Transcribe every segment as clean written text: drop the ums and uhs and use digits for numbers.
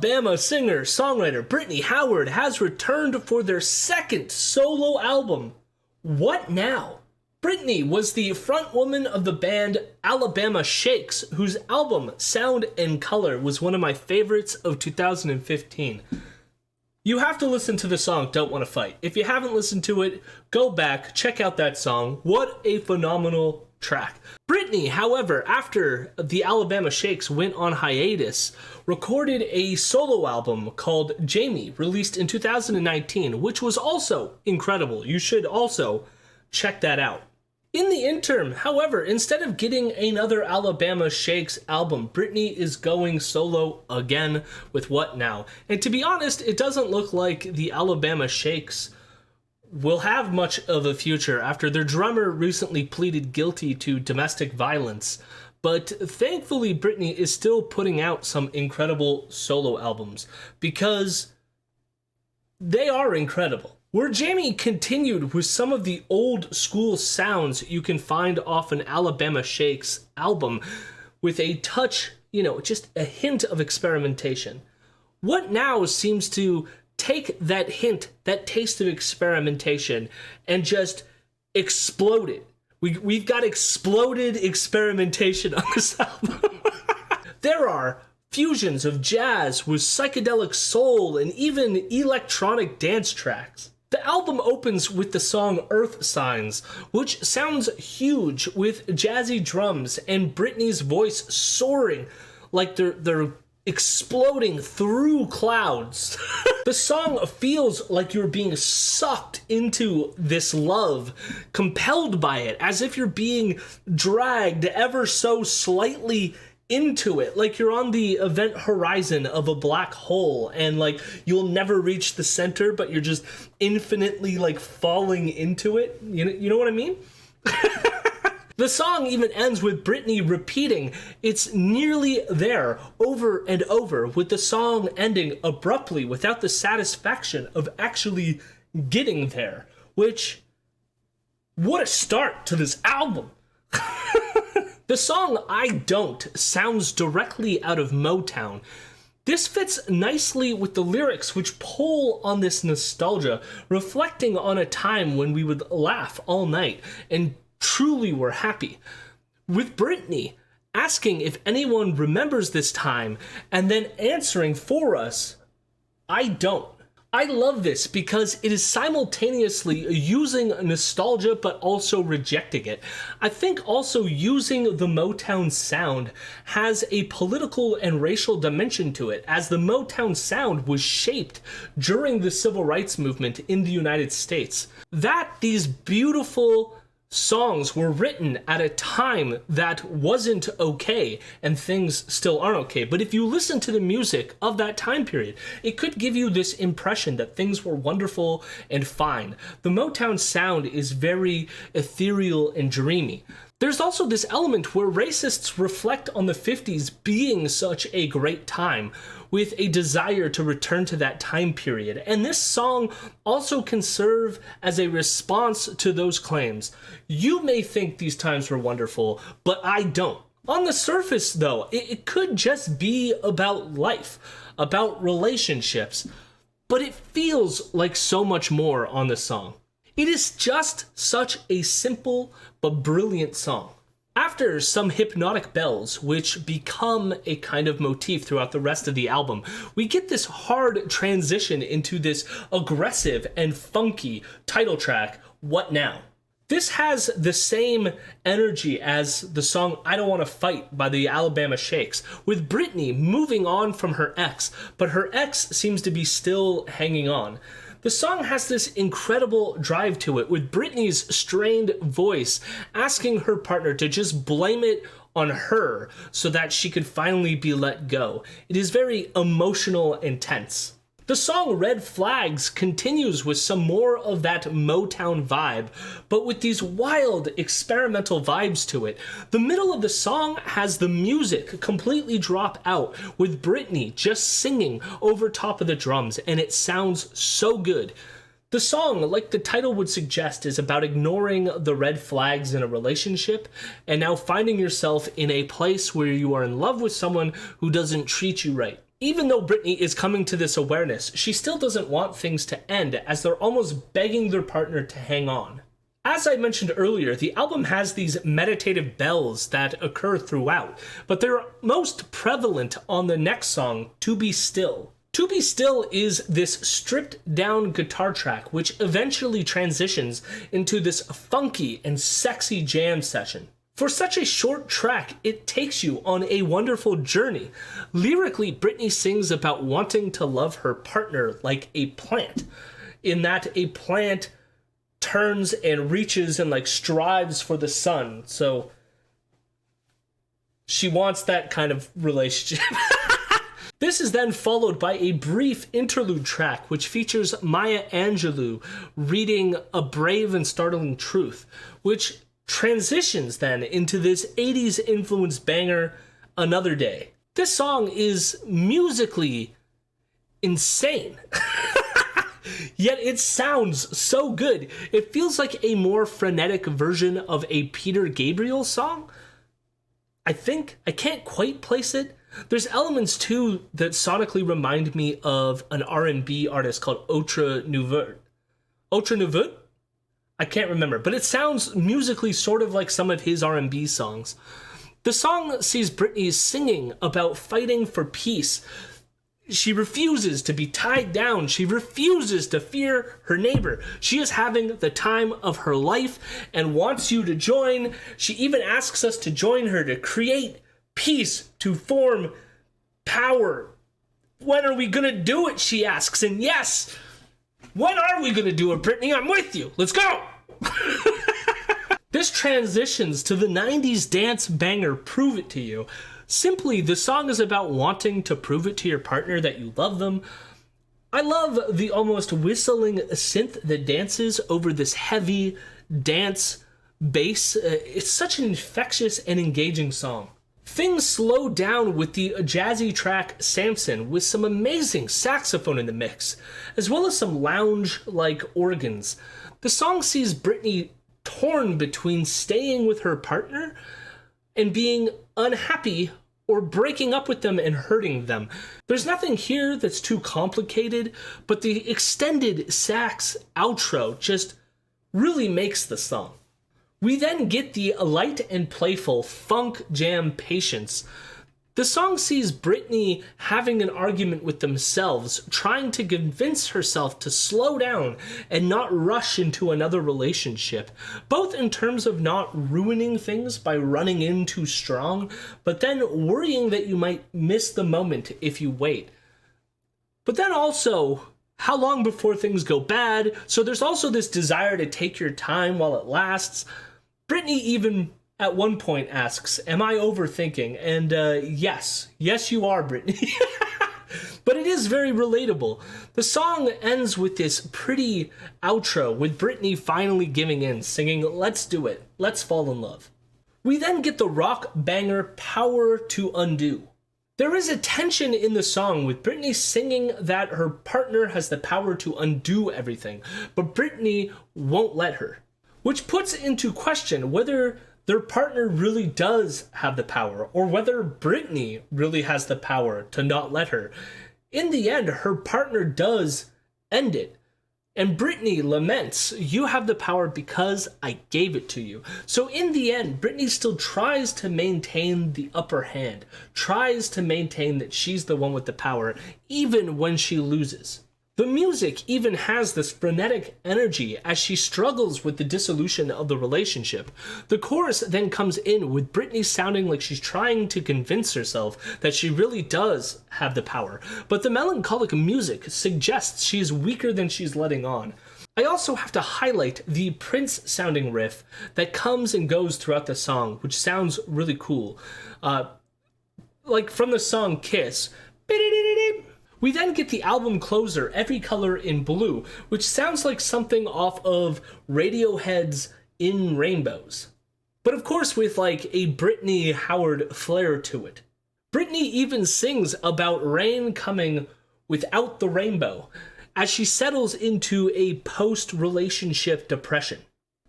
Alabama singer-songwriter Brittany Howard has returned for their second solo album, What Now? Brittany was the frontwoman of the band Alabama Shakes, whose album Sound and Color was one of my favorites of 2015. You have to listen to the song Don't Wanna Fight. If you haven't listened to it, go back, check out that song. What a phenomenal track. Brittany, however, after the Alabama Shakes went on hiatus, recorded a solo album called Jamie, released in 2019, which was also incredible. You should also check that out. In the interim, however, instead of getting another Alabama Shakes album, Brittany is going solo again with What Now? And to be honest, it doesn't look like the Alabama Shakes will have much of a future after their drummer recently pleaded guilty to domestic violence. But thankfully, Brittany is still putting out some incredible solo albums because they are incredible. Where Jamie continued with some of the old school sounds you can find off an Alabama Shakes album with a touch, just a hint of experimentation. What Now seems to take that hint, that taste of experimentation, and just explode it. We've got exploded experimentation on this album. There are fusions of jazz with psychedelic soul and even electronic dance tracks. The album opens with the song Earth Signs, which sounds huge with jazzy drums and Brittany's voice soaring like they're exploding through clouds. The song feels like you're being sucked into this love, compelled by it, as if you're being dragged ever so slightly into it, like you're on the event horizon of a black hole and like you'll never reach the center, but you're just infinitely like falling into it. You know what I mean? The song even ends with Brittany repeating "It's nearly there" over and over, with the song ending abruptly without the satisfaction of actually getting there. Which, what a start to this album. The song I Don't sounds directly out of Motown. This fits nicely with the lyrics, which pull on this nostalgia, reflecting on a time when we would laugh all night and truly were happy. With Brittany asking if anyone remembers this time and then answering for us, I don't. I love this because it is simultaneously using nostalgia but also rejecting it. I think also using the Motown sound has a political and racial dimension to it, as the Motown sound was shaped during the civil rights movement in the United States. That these beautiful songs were written at a time that wasn't okay, and things still aren't okay. But if you listen to the music of that time period, it could give you this impression that things were wonderful and fine. The Motown sound is very ethereal and dreamy. There's also this element where racists reflect on the 50s being such a great time, with a desire to return to that time period. And this song also can serve as a response to those claims. You may think these times were wonderful, but I don't. On the surface, though, it could just be about life, about relationships, but it feels like so much more on this song. It is just such a simple but brilliant song. After some hypnotic bells, which become a kind of motif throughout the rest of the album, we get this hard transition into this aggressive and funky title track, What Now? This has the same energy as the song I Don't Want to Fight by the Alabama Shakes, with Brittany moving on from her ex, but her ex seems to be still hanging on. The song has this incredible drive to it, with Brittany's strained voice asking her partner to just blame it on her so that she could finally be let go. It is very emotional and tense. The song Red Flags continues with some more of that Motown vibe, but with these wild experimental vibes to it. The middle of the song has the music completely drop out, with Brittany just singing over top of the drums, and it sounds so good. The song, like the title would suggest, is about ignoring the red flags in a relationship and now finding yourself in a place where you are in love with someone who doesn't treat you right. Even though Brittany is coming to this awareness, she still doesn't want things to end, as they're almost begging their partner to hang on. As I mentioned earlier, the album has these meditative bells that occur throughout, but they're most prevalent on the next song, To Be Still. To Be Still is this stripped down guitar track which eventually transitions into this funky and sexy jam session. For such a short track, it takes you on a wonderful journey. Lyrically, Brittany sings about wanting to love her partner like a plant, in that a plant turns and reaches and strives for the sun. So she wants that kind of relationship. This is then followed by a brief interlude track which features Maya Angelou reading A Brave and Startling Truth, which transitions then into this 80s influenced banger, Another Day. This song is musically insane. Yet it sounds so good. It feels like a more frenetic version of a Peter Gabriel song. I can't quite place it. There's elements too that sonically remind me of an R&B artist called Outre Nouveau. Outre Nouveau? I can't remember, but it sounds musically sort of like some of his R&B songs. The song sees Brittany singing about fighting for peace. She refuses to be tied down. She refuses to fear her neighbor. She is having the time of her life and wants you to join. She even asks us to join her to create peace, to form power. When are we gonna do it, she asks. And yes, when are we gonna do it, Brittany? I'm with you. Let's go! This transitions to the 90s dance banger Prove It To You. Simply, the song is about wanting to prove it to your partner that you love them. I love the almost whistling synth that dances over this heavy dance bass. It's such an infectious and engaging song. Things slow down with the jazzy track Samson, with some amazing saxophone in the mix, as well as some lounge-like organs. The song sees Brittany torn between staying with her partner and being unhappy or breaking up with them and hurting them. There's nothing here that's too complicated, but the extended sax outro just really makes the song. We then get the light and playful funk jam Patience. The song sees Brittany having an argument with themselves, trying to convince herself to slow down and not rush into another relationship, both in terms of not ruining things by running in too strong, but then worrying that you might miss the moment if you wait. But then also, how long before things go bad? So there's also this desire to take your time while it lasts. Brittany even at one point asks, am I overthinking? And yes, you are, Brittany. But it is very relatable. The song ends with this pretty outro with Brittany finally giving in, singing, let's do it, let's fall in love. We then get the rock banger Power to Undo. There is a tension in the song with Brittany singing that her partner has the power to undo everything, but Brittany won't let her, which puts into question whether their partner really does have the power, or whether Brittany really has the power to not let her. In the end, her partner does end it. And Brittany laments, you have the power because I gave it to you. So in the end, Brittany still tries to maintain the upper hand, tries to maintain that she's the one with the power, even when she loses. The music even has this frenetic energy as she struggles with the dissolution of the relationship. The chorus then comes in with Brittany sounding like she's trying to convince herself that she really does have the power, but the melancholic music suggests she's weaker than she's letting on. I also have to highlight the Prince-sounding riff that comes and goes throughout the song, which sounds really cool. Like from the song Kiss. We then get the album closer, Every Color in Blue, which sounds like something off of Radiohead's In Rainbows. But of course with like a Brittany Howard flair to it. Brittany even sings about rain coming without the rainbow, as she settles into a post-relationship depression.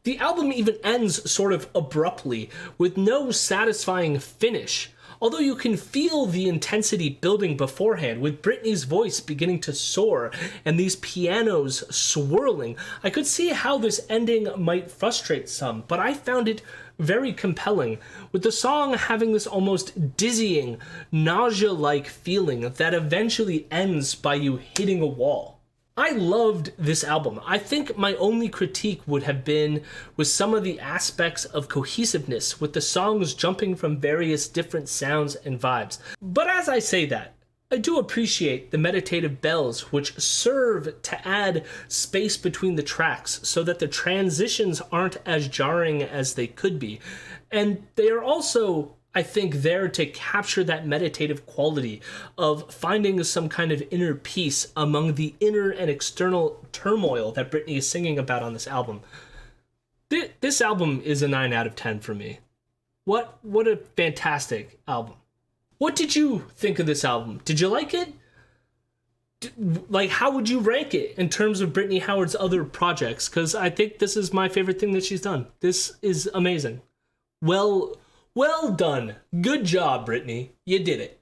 The album even ends sort of abruptly, with no satisfying finish Although you can feel the intensity building beforehand, with Brittany's voice beginning to soar and these pianos swirling, I could see how this ending might frustrate some, but I found it very compelling, with the song having this almost dizzying, nausea-like feeling that eventually ends by you hitting a wall. I loved this album. I think my only critique would have been with some of the aspects of cohesiveness, with the songs jumping from various different sounds and vibes. But as I say that, I do appreciate the meditative bells, which serve to add space between the tracks so that the transitions aren't as jarring as they could be. And they are also, I think, there to capture that meditative quality of finding some kind of inner peace among the inner and external turmoil that Brittany is singing about on this album. This album is a 9 out of 10 for me. What a fantastic album. What did you think of this album? Did you like it? How would you rank it in terms of Brittany Howard's other projects? Because I think this is my favorite thing that she's done. This is amazing. Well done. Good job, Brittany. You did it.